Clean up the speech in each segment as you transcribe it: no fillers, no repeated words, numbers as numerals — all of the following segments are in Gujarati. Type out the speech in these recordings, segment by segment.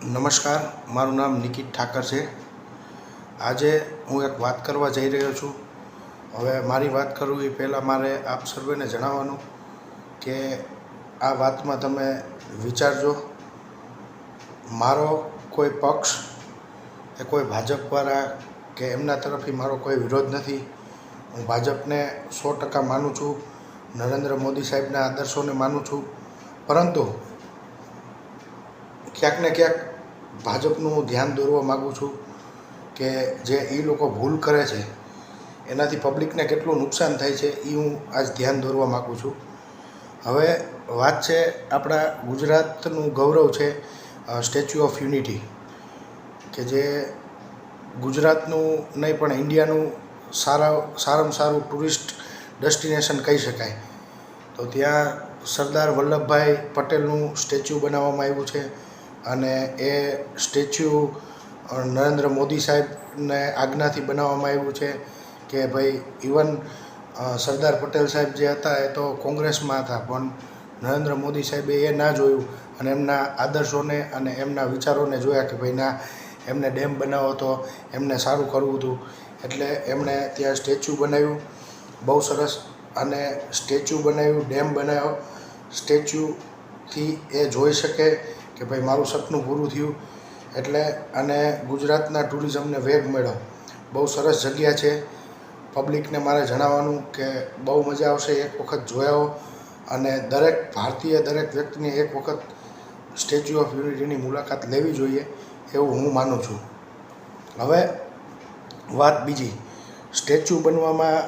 નમસ્કાર, મારું નામ નિકિત ઠાકર છે। આજે હું એક વાત કરવા જઈ રહ્યો છું। હવે મારી વાત કરું એ પહેલાં મારે આપ સર્વેને જણાવવાનું કે આ વાતમાં તમે વિચારજો। મારો કોઈ પક્ષ કે કોઈ ભાજપવાળા કે એમના તરફથી મારો કોઈ વિરોધ નથી। હું ભાજપને 100% માનું છું, નરેન્દ્ર મોદી સાહેબના આદર્શોને માનું છું, પરંતુ ક્યાંક ને ક્યાંક ભાજપનું ધ્યાન દોરવા માગું છું કે જે એ લોકો ભૂલ કરે છે એનાથી પબ્લિકને કેટલું નુકસાન થાય છે એ હું આજ ધ્યાન દોરવા માગું છું। હવે વાત છે આપણા ગુજરાતનું ગૌરવ છે સ્ટેચ્યુ ઓફ યુનિટી, કે જે ગુજરાતનું નહીં પણ ઇન્ડિયાનું સારામાં સારું ટુરિસ્ટ ડેસ્ટિનેશન કહી શકાય। તો ત્યાં સરદાર વલ્લભભાઈ પટેલનું સ્ટેચ્યુ બનાવવામાં આવ્યું છે અને એ સ્ટેચ્યુ નરેન્દ્ર મોદી સાહેબને આજ્ઞાથી બનાવવામાં આવ્યું છે કે ભાઈ ઇવન સરદાર પટેલ સાહેબ જે હતા એ તો કોંગ્રેસમાં હતા, પણ નરેન્દ્ર મોદી સાહેબે એ ના જોયું અને એમના આદર્શોને અને એમના વિચારોને જોયા કે ભાઈ ના, એમને ડેમ બનાવો તો એમને સારું કરવું હતું, એટલે એમણે ત્યાં સ્ટેચ્યુ બનાવ્યું બહુ સરસ। અને સ્ટેચ્યુ બનાવ્યું, ડેમ બનાવ્યો, સ્ટેચ્યુથી એ જોઈ શકે કે ભાઈ મારું સપનું પૂરું થયું। એટલે અને ગુજરાતના ટુરિઝમને વેગ મળ્યો। બહુ સરસ જગ્યા છે। પબ્લિકને મારે જણાવવાનું કે બહુ મજા આવશે, એક વખત જોયા અને દરેક ભારતીય દરેક વ્યક્તિને એક વખત સ્ટેચ્યુ ઓફ યુનિટીની મુલાકાત લેવી જોઈએ એવું હું માનું છું। હવે વાત બીજી, સ્ટેચ્યુ બનવામાં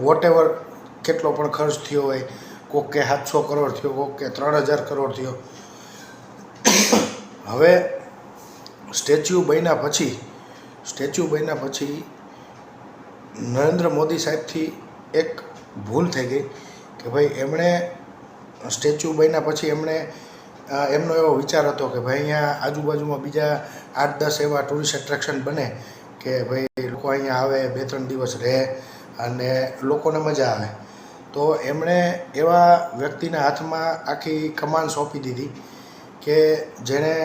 વોટેવર કેટલો પણ ખર્ચ થયો હોય, કોક કે 700 કરોડ થયો, કોક કે 3000 કરોડ થયો। હવે સ્ટેચ્યુ બન્યા પછી નરેન્દ્ર મોદી સાહેબથી એક ભૂલ થઈ ગઈ કે ભાઈ એમણે સ્ટેચ્યુ બન્યા પછી એમનો એવો વિચાર હતો કે ભાઈ અહીંયા આજુબાજુમાં બીજા 8-10 એવા ટુરિસ્ટ એટ્રેક્શન બને કે ભાઈ લોકો અહીંયા આવે, 2-3 દિવસ રહે અને લોકોને મજા આવે। તો એમણે એવા વ્યક્તિના હાથમાં આખી કમાન સોંપી દીધી કે જેણે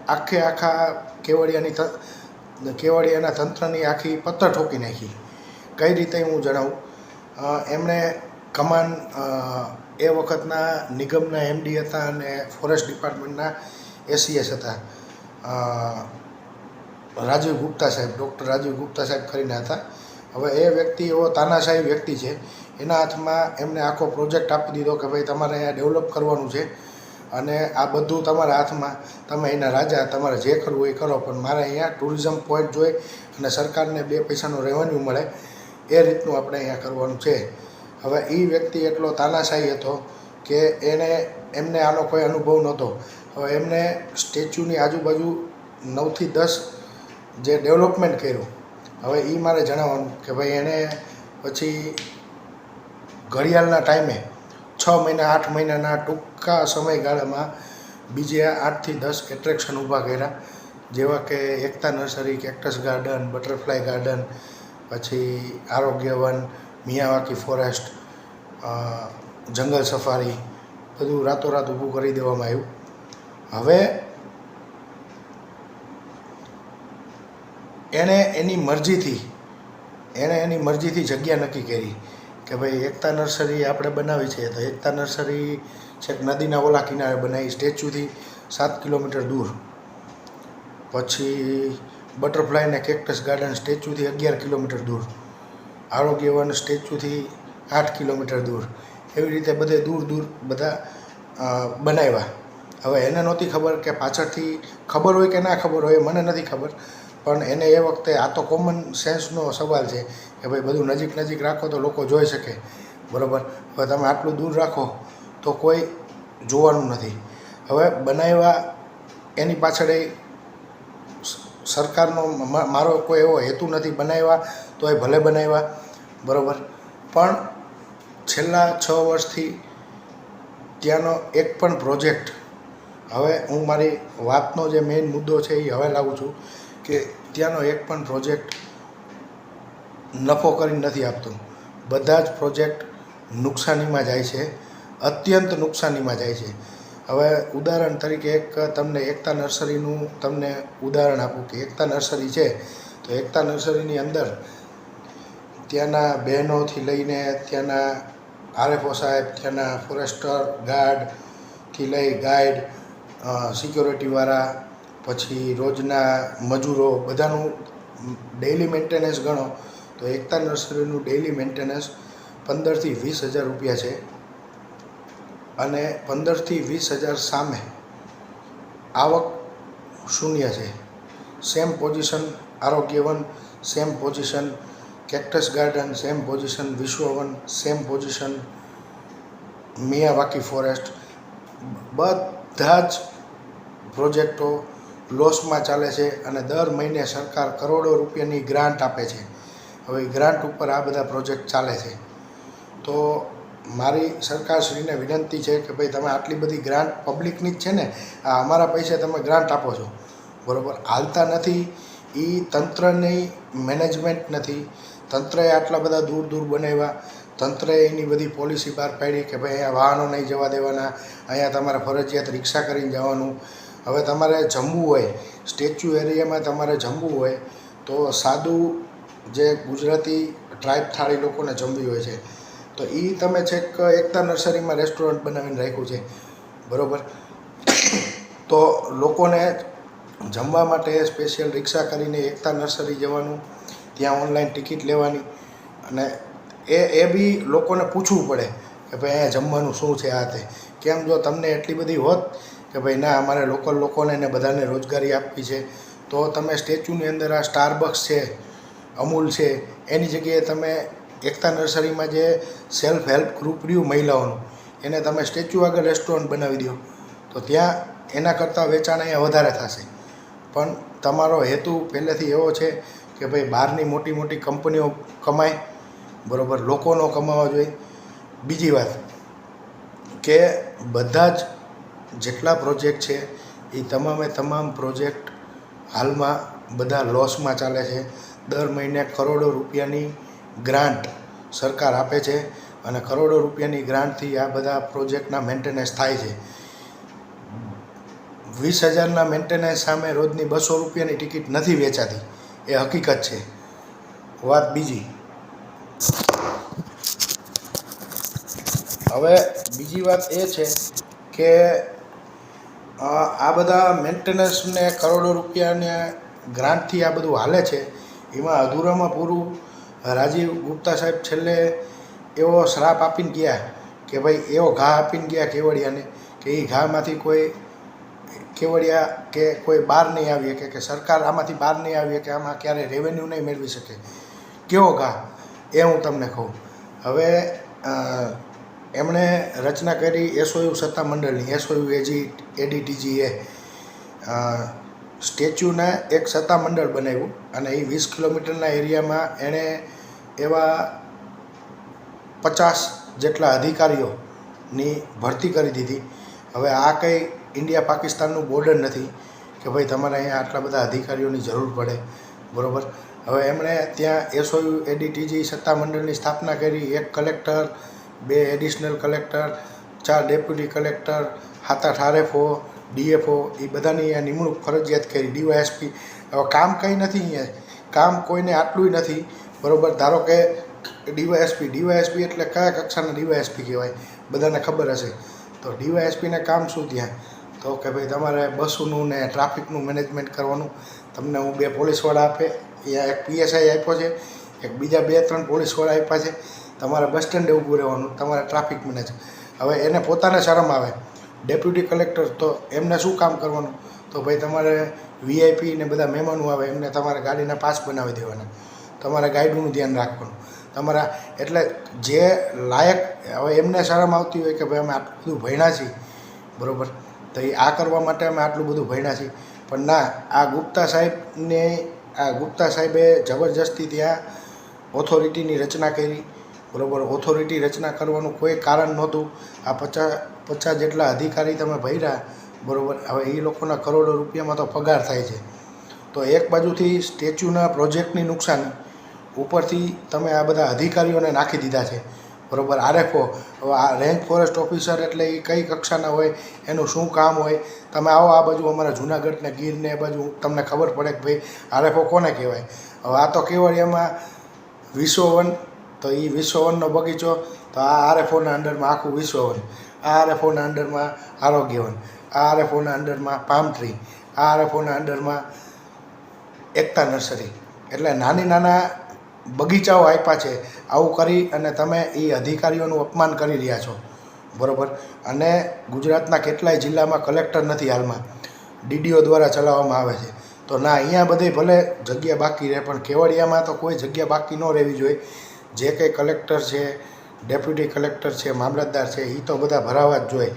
આખા કેવડિયાના તંત્રની આખી પત્તર ઠોકી નાખી। કઈ રીતે હું જણાવું, એમણે કમાન એ વખતના નિગમના MD હતા અને ફોરેસ્ટ ડિપાર્ટમેન્ટના ACS હતા, રાજીવ ગુપ્તા સાહેબ, ડૉક્ટર રાજીવ ગુપ્તા સાહેબ કરીને હતા। હવે એ વ્યક્તિ એવો તાનાશાહી વ્યક્તિ છે, એના હાથમાં એમને આખો પ્રોજેક્ટ આપી દીધો કે ભાઈ તમારે અહીંયા ડેવલપ કરવાનું છે અને આ બધું તમારા હાથમાં, તમે એના રાજા, તમારે જે કરવું એ કરો, પણ મારે અહીંયા ટુરિઝમ પોઈન્ટ જોઈ અને સરકારને 2 પૈસાનો રેવન્યુ મળે એ રીતનું આપણે અહીંયા કરવાનું છે। હવે એ વ્યક્તિ એટલો તાનાશાહી હતો કે એમને આનો કોઈ અનુભવ નહોતો। હવે એમને સ્ટેચ્યુની આજુબાજુ 9થી 10 જે ડેવલપમેન્ટ કર્યું, હવે એ મારે જણાવવાનું કે ભાઈ એને પછી ઘડિયાળના ટાઈમે 6 મહિના 8 મહિનાના ટૂંકા સમયગાળામાં બીજે 8થી 10 એટ્રેક્શન ઊભા કર્યા, જેવા કે Ekta nursery, cactus garden, butterfly garden, પછી Arogya Van, Miyawaki forest, jungle safari, બધું રાતોરાત ઊભું કરી દેવામાં આવ્યું। હવે એણે એની મરજીથી જગ્યા નક્કી કરી કે ભાઈ એકતા નર્સરી આપણે બનાવી છે, તો એકતા નર્સરી છેક નદીના ઓલા કિનારે બનાવી, સ્ટેચ્યુથી 7 કિલોમીટર દૂર। પછી બટરફ્લાય ને કેક્ટસ ગાર્ડન સ્ટેચ્યુથી 11 કિલોમીટર દૂર, આરોગ્ય વન સ્ટેચ્યુથી 8 કિલોમીટર દૂર, એવી રીતે બધે દૂર બધા બનાવ્યા। હવે એને નહોતી ખબર કે પાછળથી, ખબર હોય કે ના ખબર હોય મને નથી ખબર, પણ એને એ વખતે આ તો કોમન સેન્સનો સવાલ છે કે ભાઈ બધું નજીક રાખો તો લોકો જોઈ શકે, બરાબર। હવે તમે આટલું દૂર રાખો તો કોઈ જોવાનું નથી। હવે બનાવ્યા એની પાછળ સરકારનો મારો કોઈ એવો હેતુ નથી, બનાવ્યા તો એ ભલે બનાવ્યા, બરાબર, પણ છેલ્લા 6 વર્ષથી ત્યાંનો એક પણ પ્રોજેક્ટ, હવે હું મારી વાતનો જે મેઇન મુદ્દો છે એ હવે લાવું છું કે ત્યાંનો એક પણ પ્રોજેક્ટ નફો કરીને નથી આપતો। બધા જ પ્રોજેક્ટ નુકસાનીમાં જાય છે, અત્યંત નુકસાનીમાં જાય છે। હવે ઉદાહરણ તરીકે એક તમને એકતા નર્સરીનું તમને ઉદાહરણ આપું કે એકતા નર્સરી છે, તો એકતા નર્સરીની અંદર ત્યાંના બહેનોથી લઈને ત્યાંના આરએફઓ સાહેબ, ત્યાંના ફોરેસ્ટર ગાર્ડથી લઈ ગાઈડ, સિક્યોરિટીવાળા, પછી રોજના મજૂરો, બધાનું ડેઇલી મેન્ટેનન્સ ગણો તો એકતા નર્સરીનું ડેઇલી મેન્ટેનન્સ 15,000 થી 20,000 રૂપિયા છે. અને 15,000 થી 20,000 સામે આવક શૂન્ય છે. Same position Arogyavan, same position cactus garden, same position Vishwavan, same position Miyawaki forest, બધા જ પ્રોજેક્ટો લોસમાં ચાલે છે. અને દર મહિને સરકાર કરોડો રૂપિયાની ગ્રાન્ટ આપે છે. હવે ગ્રાન્ટ ઉપર આ બધા પ્રોજેક્ટ ચાલે છે. તો મારી સરકારશ્રીને વિનંતી છે કે ભાઈ તમે આટલી બધી ગ્રાન્ટ પબ્લિકની જ છે ને, આ અમારા પૈસે તમે ગ્રાન્ટ આપો છો, બરાબર, હાલતા નથી. એ તંત્રની મેનેજમેન્ટ નથી. તંત્રએ આટલા બધા દૂર દૂર બનાવ્યા, તંત્રએ એની બધી પોલિસી બહાર પાડી કે ભાઈ અહીંયા વાહનો નહીં જવા દેવાના, અહીંયા તમારે ફરજિયાત રિક્ષા કરીને જવાનું. હવે તમારે જમવું હોય, સ્ટેચ્યુ એરિયામાં તમારે જમવું હોય તો સાદું જે ગુજરાતી ટ્રાઇબ થાળી લોકોને જમવી હોય છે, તો એ તમે છેક એકતા નર્સરીમાં રેસ્ટોરન્ટ બનાવીને રાખ્યું છે, બરાબર. તો લોકોને જમવા માટે સ્પેશિયલ રિક્ષા કરીને એકતા નર્સરી જવાનું, ત્યાં ઓનલાઈન ટિકિટ લેવાની, અને એ બી લોકોને પૂછવું પડે કે ભાઈ અહીંયા જમવાનું શું છે આ તે. કેમ જો તમને એટલી બધી હોત કે ભાઈ ના અમારે લોકલ લોકોને ને બધાને રોજગારી આપવી છે, તો તમે સ્ટેચ્યુની અંદર આ સ્ટારબક્સ છે, અમૂલ છે, એની જગ્યાએ તમે એકતા નર્સરીમાં જે સેલ્ફ હેલ્પ ગ્રુપ રહ્યું મહિલાઓનું, એને તમે સ્ટેચ્યુ આગળ રેસ્ટોરન્ટ બનાવી દો, તો ત્યાં એના કરતાં વેચાણ અહીંયા વધારે થશે. પણ તમારો હેતુ પહેલેથી એવો છે કે ભાઈ બહારની મોટી મોટી કંપનીઓ કમાય, બરાબર, લોકો ન કમાવા જોઈએ. બીજી વાત કે બધા જ જેટલા પ્રોજેક્ટ છે એ તમામે તમામ પ્રોજેક્ટ હાલમાં બધા લોસમાં ચાલે છે. દર મહિને કરોડો રૂપિયાની ગ્રાન્ટ સરકાર આપે છે, અને કરોડો રૂપિયાની ગ્રાન્ટથી આ બધા પ્રોજેક્ટના મેન્ટેનન્સ થાય છે. 20,000ના મેન્ટેનન્સ સામે રોજની 200 રૂપિયાની ટિકિટ નથી વેચાતી, એ હકીકત છે. વાત બીજી, હવે બીજી વાત એ છે કે આ બધા મેન્ટેનન્સને કરોડો રૂપિયાને ગ્રાન્ટથી આ બધું હાલે છે, એમાં અધૂરામાં પૂરું રાજીવ ગુપ્તા સાહેબ છેલ્લે એવો શ્રાપ આપીને ગયા કે ભાઈ એવો ઘા આપીને ગયા કેવડિયાને કે એ ઘામાંથી કોઈ કેવડિયા કે કોઈ બહાર નહીં આવી શકે, કે સરકાર આમાંથી બહાર નહીં આવી શકે, આમાં ક્યારેય રેવન્યુ નહીં મેળવી શકે. કેવો ઘા એ હું તમને કહું. હવે એમણે રચના કરી એસઓયુ સત્તામંડળની, એસઓયુ એડીટીજીએ સ્ટેચ્યુને એક સત્તામંડળ બનાવ્યું, અને એ 20 કિલોમીટરના એરિયામાં એણે એવા 50 જેટલા અધિકારીઓની ભરતી કરી દીધી. હવે આ કંઈ ઇન્ડિયા પાકિસ્તાનનું બોર્ડર નથી કે ભાઈ તમારે અહીંયા આટલા બધા અધિકારીઓની જરૂર પડે, બરાબર. હવે એમણે ત્યાં એસઓયુ એડીટીજી સત્તામંડળની સ્થાપના કરી. 1 collector, 2 additional collector, 4 deputy collector, 7-8 RFO, DFO, એ બધાની અહીંયા નિમણૂક ફરજિયાત કરી. ડીવાયએસપી, હવે કામ કંઈ નથી અહીંયા, કામ કોઈને આટલું નથી, બરાબર. ધારો કે ડીવાયએસપી એટલે કયા કક્ષાના ડીવાયએસપી કહેવાય, બધાને ખબર હશે. તો ડીવાયએસપીને કામ શું ત્યાં, તો કે ભાઈ તમારે બસોનું ને ટ્રાફિકનું મેનેજમેન્ટ કરવાનું. તમને હું 2 પોલીસવાળા આપે, અહીંયા એક પીએસઆઈ આપ્યો છે, એક બીજા 2-3 પોલીસવાળા આપ્યા છે. તમારે બસ સ્ટેન્ડે ઊભું રહેવાનું, તમારે ટ્રાફિક મેનેજ. હવે એને પોતાને શરમ આવે, ડેપ્યુટી કલેક્ટર, તો એમને શું કામ કરવાનું, તો ભાઈ તમારે વીઆઈપી ને બધા મહેમાનો આવે એમને તમારે ગાડીના પાસ બનાવી દેવાના, તમારે ગાઈડનું ધ્યાન રાખવાનું તમારા. એટલે જે લાયક, હવે એમને શરમ આવતી હોય કે ભાઈ અમે આટલું બધું ભણ્યા છીએ, બરાબર, તો એ આ કરવા માટે અમે આટલું બધું ભણ્યા છીએ. પણ ના, આ ગુપ્તા સાહેબે જબરજસ્તી ત્યાં ઓથોરિટીની રચના કરી, બરાબર. ઓથોરિટી રચના કરવાનું કોઈ કારણ નહોતું. આ 50 જેટલા અધિકારી તમે ભર્યા, બરાબર. હવે એ લોકોના કરોડો રૂપિયામાં તો પગાર થાય છે. તો એક બાજુથી સ્ટેચ્યુના પ્રોજેક્ટની નુકસાની, ઉપરથી તમે આ બધા અધિકારીઓને નાખી દીધા છે, બરાબર. આરએફઓ, હવે આ રેન્જ ફોરેસ્ટ ઓફિસર એટલે એ કઈ કક્ષાના હોય, એનું શું કામ હોય, તમે આવો આ બાજુ અમારા જુનાગઢ ને ગીર ને એ બાજુ તમને ખબર પડે કે ભાઈ આરએફઓ કોને કહેવાય. હવે આ તો કેવડિયામાં વિશ્વવન, તો એ વિશ્વવનનો બગીચો, તો આ આરએફઓના અંડરમાં આખું વિશ્વવન, આ આરએફઓના અંડરમાં આરોગ્યવન, આ આરએફઓના અંડરમાં પામ ટ્રી, આ આરએફઓના અંડરમાં એકતા નર્સરી. એટલે નાની નાના બગીચાઓ આપ્યા છે. આવું કરી અને તમે એ અધિકારીઓનું અપમાન કરી રહ્યા છો, બરાબર. અને ગુજરાતના કેટલાય જિલ્લામાં કલેક્ટર નથી હાલમાં, ડીડીઓ દ્વારા ચલાવવામાં આવે છે. તો ના, અહીંયા બધે ભલે જગ્યા બાકી રહે, પણ કેવડિયામાં તો કોઈ જગ્યા બાકી ન રહેવી જોઈએ. જે કંઈ કલેક્ટર છે, ડેપ્યુટી કલેક્ટર છે, મામલતદાર છે, એ તો બધા ભરાવા જ જોઈએ.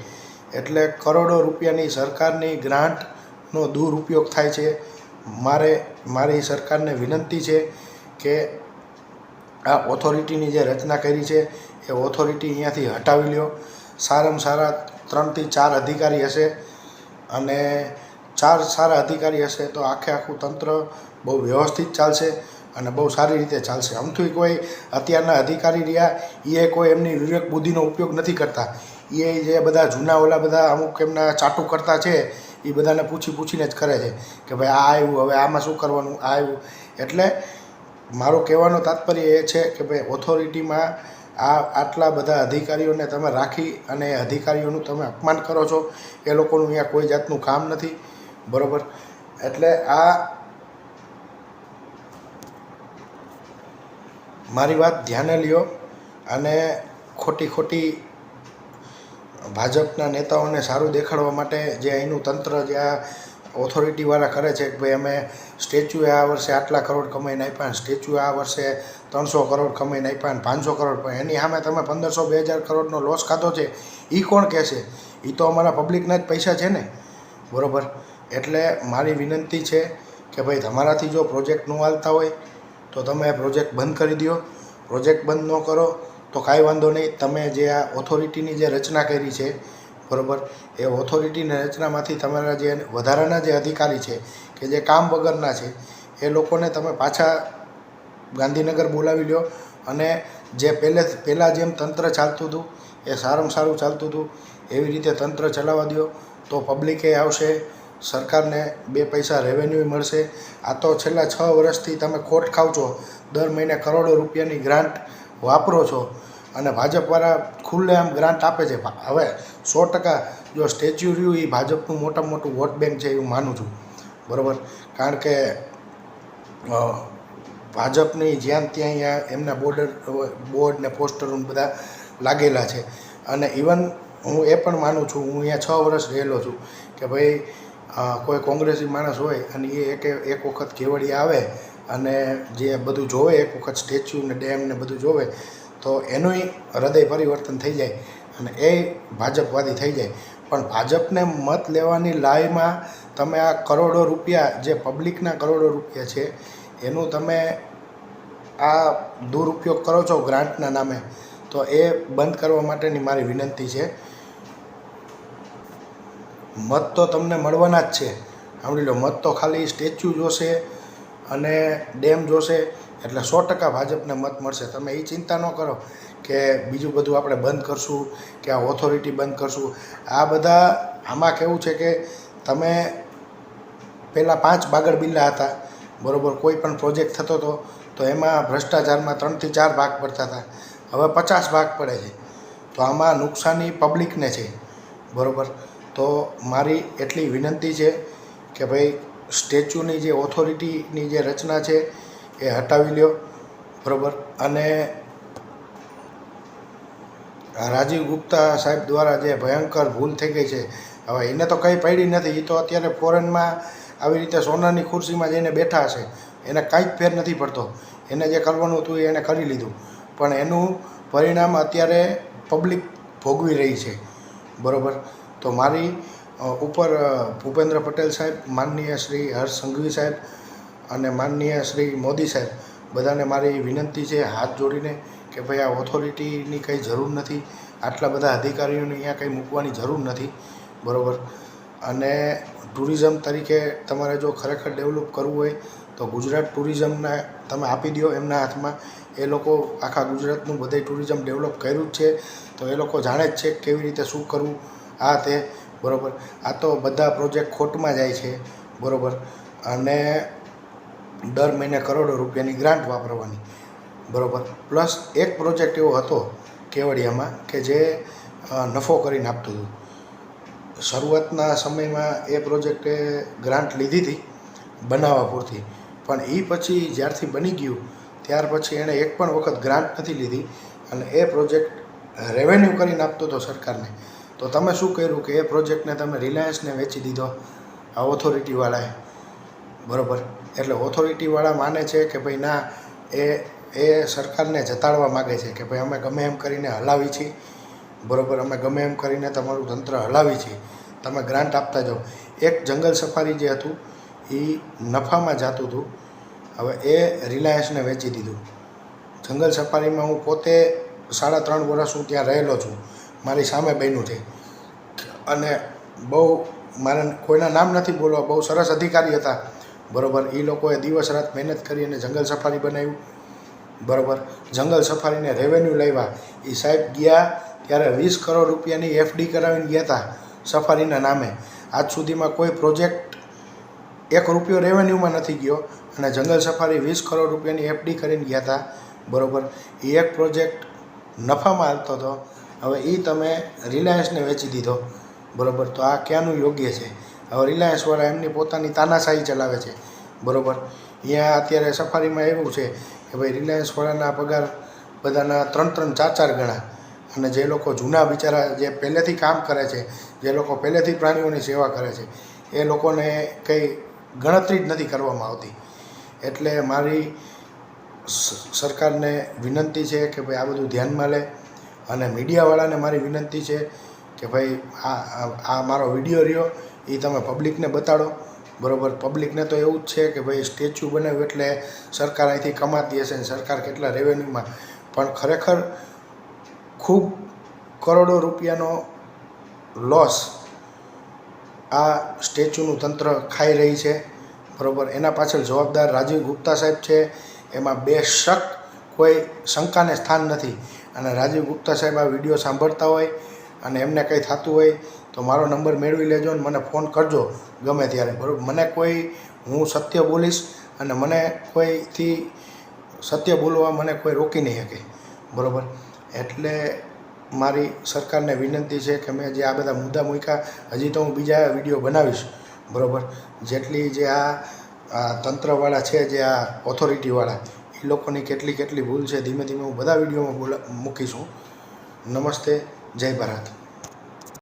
એટલે કરોડો રૂપિયાની સરકારની ગ્રાન્ટનો દુરુપયોગ થાય છે. મારી સરકારને વિનંતી છે કે આ ઓથોરિટીની જે રચના કરી છે એ ઓથોરિટી અહીંયાથી હટાવી લ્યો. સારામાં સારા 3 થી 4 અધિકારી હશે, અને 4 સારા અધિકારી હશે તો આખું તંત્ર બહુ વ્યવસ્થિત ચાલશે અને બહુ સારી રીતે ચાલશે. આમથી કોઈ અત્યારના અધિકારી રહ્યા એ કોઈ એમની વિવેક બુદ્ધિનો ઉપયોગ નથી કરતા. એ જે બધા જૂના ઓલા બધા અમુક એમના ચાટુ કરતા છે, એ બધાને પૂછીને જ કરે છે કે ભાઈ આ આવ્યું, હવે આમાં શું કરવાનું, આ આવ્યું. એટલે મારું કહેવાનો તાત્પર્ય એ છે કે ભાઈ ઓથોરિટીમાં આટલા બધા અધિકારીઓને તમે રાખી અને એ અધિકારીઓનું તમે અપમાન કરો છો. એ લોકોનું અહીંયા કોઈ જાતનું કામ નથી, બરાબર. એટલે આ મારી વાત ધ્યાને લ્યો. અને ખોટી ભાજપના નેતાઓને સારું દેખાડવા માટે જે અહીંનું તંત્ર, જે આ ઓથોરિટીવાળા કરે છે કે ભાઈ અમે સ્ટેચ્યુએ આ વર્ષે આટલા કરોડ કમાઈને આપ્યા, સ્ટેચ્યુએ આ વર્ષે 300 કરોડ કમાઈને આપ્યા, 500 કરોડ, પણ એની સામે તમે 1500-2000 કરોડનો લોસ ખાધો છે, એ કોણ કહેશે? એ તો અમારા પબ્લિકના જ પૈસા છે ને, બરાબર. એટલે મારી વિનંતી છે કે ભાઈ તમારાથી જો પ્રોજેક્ટ ન હાલતા હોય તો તમે પ્રોજેક્ટ બંધ કરી દો. પ્રોજેક્ટ બંધ ન કરો તો કાંઈ વાંધો નહીં. તમે જે આ ઓથોરિટીની જે રચના કરી છે, બરાબર, એ ઓથોરિટીની રચનામાંથી તમારા જે વધારાના જે અધિકારી છે કે જે કામ વગરના છે, એ લોકોને તમે પાછા ગાંધીનગર બોલાવી લો. અને જે પહેલાં જેમ તંત્ર ચાલતું હતું એ સારામાં સારું ચાલતું હતું એવી રીતે તંત્ર ચલાવવા દો, તો પબ્લિકે આવશે, સરકારને 2 પૈસા રેવન્યુ મળશે. આ તો છેલ્લા 6 વર્ષથી તમે ખોટ ખાવ છો, દર મહિને કરોડો રૂપિયાની ગ્રાન્ટ વાપરો છો, અને ભાજપવાળા ખુલ્લેઆમ ગ્રાન્ટ આપે છે. હવે 100% જો સ્ટેચ્યુ રહ્યું એ ભાજપનું મોટામાં મોટું વોટ બેંક છે એવું માનું છું, બરાબર. કારણ કે ભાજપની જ્યાં ત્યાં અહીંયા એમના બોર્ડ ને પોસ્ટરો બધા લાગેલા છે. અને ઇવન હું એ પણ માનું છું, હું અહીંયા 6 વર્ષ રહેલો છું, કે ભાઈ કોઈ કોંગ્રેસી માણસ હોય અને એ એક વખત કેવડિયા આવે અને જે બધું જોવે, એક વખત સ્ટેચ્યુ ને ડેમ ને બધું જોવે, તો એનુંય હૃદય પરિવર્તન થઈ જાય અને એ ભાજપવાદી થઈ જાય. પણ ભાજપને મત લેવાની લાઈમાં તમે આ કરોડો રૂપિયા, જે પબ્લિકના કરોડો રૂપિયા છે, એનું તમે આ દુરુપયોગ કરો છો ગ્રાન્ટના નામે, તો એ બંધ કરવા માટેની મારી વિનંતી છે. મત તો તમને મળવાના જ છે, સાંભળી લો. મત તો ખાલી સ્ટેચ્યુ જોશે અને ડેમ જોશે એટલે 100% ભાજપને મત મળશે. તમે એ ચિંતા ન કરો કે બીજું બધું આપણે બંધ કરશું કે આ ઓથોરિટી બંધ કરશું. આ બધા આમાં કેવું છે કે તમે પહેલાં 5 બાગડ બિલ્લા હતા, બરાબર. કોઈ પણ પ્રોજેક્ટ થતો હતો તો એમાં ભ્રષ્ટાચારમાં 3 થી 4 ભાગ પડતા હતા, હવે 50 ભાગ પડે છે. તો આમાં નુકસાની પબ્લિકને છે, બરાબર. તો મારી એટલી વિનંતી છે કે ભાઈ સ્ટેચ્યુની જે ઓથોરિટીની જે રચના છે એ હટાવી લ્યો, બરાબર. અને રાજીવ ગુપ્તા સાહેબ દ્વારા જે ભયંકર ભૂલ થઈ ગઈ છે, હવે એને તો કંઈ પડી નથી. એ તો અત્યારે ફોરેનમાં આવી રીતે સોનાની ખુરશીમાં જઈને બેઠા હશે, એને કાંઈ જ ફેર નથી પડતો. એને જે કરવાનું હતું એને કરી લીધું, પણ એનું પરિણામ અત્યારે પબ્લિક ભોગવી રહી છે, બરાબર. તો મારી ઉપર ભૂપેન્દ્ર પટેલ સાહેબ, માનનીય શ્રી હર્ષ સંઘવી સાહેબ અને માનનીય શ્રી મોદી સાહેબ, બધાને મારી વિનંતી છે હાથ જોડીને કે ભાઈ આ ઓથોરિટીની કંઈ જરૂર નથી, આટલા બધા અધિકારીઓને અહીંયા કંઈ મૂકવાની જરૂર નથી, બરાબર. અને ટુરિઝમ તરીકે તમારે જો ખરેખર ડેવલપ કરવું હોય તો ગુજરાત ટુરિઝમને તમે આપી દો એમના હાથમાં. એ લોકો આખા ગુજરાતનું બધે ટુરિઝમ ડેવલપ કર્યું જ છે, તો એ લોકો જાણે જ છે કેવી રીતે શું કરવું આ તે, બરાબર. આ તો બધા પ્રોજેક્ટ ખોટમાં જાય છે, બરાબર. અને દર મહિને કરોડો રૂપિયાની ગ્રાન્ટ વાપરવાની, બરાબર. પ્લસ એક પ્રોજેક્ટ એવો હતો કેવડિયામાં કે જે નફો કરીને આપતું હતું. શરૂઆતના સમયમાં એ પ્રોજેક્ટે ગ્રાન્ટ લીધી હતી બનાવવા પૂરતી, પણ એ પછી જ્યારથી બની ગયું ત્યાર પછી એણે એક પણ વખત ગ્રાન્ટ નથી લીધી અને એ પ્રોજેક્ટ રેવન્યુ કરીને આપતો હતો સરકારને. તો તમે શું કર્યું કે એ પ્રોજેક્ટને તમે રિલાયન્સને વેચી દીધો આ ઓથોરિટીવાળાએ, બરાબર. એટલે ઓથોરિટીવાળા માને છે કે ભાઈ ના, એ સરકારને જતાડવા માગે છે કે ભાઈ અમે ગમે એમ કરીને હલાવી છીએ, બરાબર. અમે ગમે એમ કરીને તમારું તંત્ર હલાવી છીએ, તમે ગ્રાન્ટ આપતા જાઓ. એક જંગલ સફારી જે હતું એ નફામાં જતું હતું, હવે એ રિલાયન્સને વેચી દીધું. જંગલ સફારીમાં હું પોતે 3.5 વર્ષ હું ત્યાં રહેલો છું, મારી સામે બન્યું છે. અને બહુ, મારે કોઈના નામ નથી બોલવા, બહુ સરસ અધિકારી હતા, બરાબર. એ લોકોએ દિવસ રાત મહેનત કરી અને જંગલ સફારી બનાવ્યું, બરાબર. જંગલ સફારીને રેવન્યુ લાવ્યા. એ સાહેબ ગયા ત્યારે 20 કરોડ રૂપિયાની FD કરાવીને ગયા હતા સફારીના નામે. આજ સુધીમાં કોઈ પ્રોજેક્ટ 1 રૂપિયો રેવન્યુમાં નથી ગયો અને જંગલ સફારી 20 કરોડ રૂપિયાની FD કરીને ગયા હતા, બરાબર. એ એક પ્રોજેક્ટ નફામાં હાલતો હતો, હવે એ તમે રિલાયન્સને વેચી દીધો, બરાબર. તો આ ક્યાંનું યોગ્ય છે? હવે રિલાયન્સવાળા એમની પોતાની તાનાશાહી ચલાવે છે, બરાબર. અહીંયા અત્યારે સફારીમાં એવું છે કે ભાઈ રિલાયન્સવાળાના પગાર બધાના 3-3, 4-4 ગણા, અને જે લોકો જૂના બિચારા જે પહેલેથી કામ કરે છે, જે લોકો પહેલેથી પ્રાણીઓની સેવા કરે છે, એ લોકોને કંઈ ગણતરી જ નથી કરવામાં આવતી. એટલે મારી સરકારને વિનંતી છે કે ભાઈ આ બધું ધ્યાનમાં લે. અને મીડિયાવાળાને મારી વિનંતી છે કે ભાઈ આ મારો વિડીયો રહ્યો એ તમે પબ્લિકને બતાડો, બરાબર. પબ્લિકને તો એવું જ છે કે ભાઈ સ્ટેચ્યુ બનાવ્યું એટલે સરકાર અહીંથી કમાતી હશે ને સરકાર કેટલા રેવન્યુમાં, પણ ખરેખર ખૂબ કરોડો રૂપિયાનો લોસ આ સ્ટેચ્યુનું તંત્ર ખાઈ રહી છે, બરાબર. એના પાછળ જવાબદાર રાજીવ ગુપ્તા સાહેબ છે, એમાં બેશક કોઈ શંકાને સ્થાન નથી. અને રાજીવ ગુપ્તા સાહેબ આ વિડીયો સાંભળતા હોય અને એમને કંઈ થતું હોય તો મારો નંબર મેળવી લેજો અને મને ફોન કરજો ગમે ત્યારે, બરાબર. મને કોઈ, હું સત્ય બોલીશ અને મને કોઈથી સત્ય બોલવા મને કોઈ રોકી નહીં શકે, બરાબર. એટલે મારી સરકારને વિનંતી છે કે મેં જે આ બધા મુદ્દા મૂક્યા, હજી તો હું બીજા વિડીયો બનાવીશ, બરાબર. જેટલી જે આ તંત્રવાળા છે, જે આ ઓથોરિટીવાળા, એ લોકોની કેટલી ભૂલ છે ધીમે ધીમે હું બધા વિડીયોમાં મૂકીશું. નમસ્તે, જય ભારત.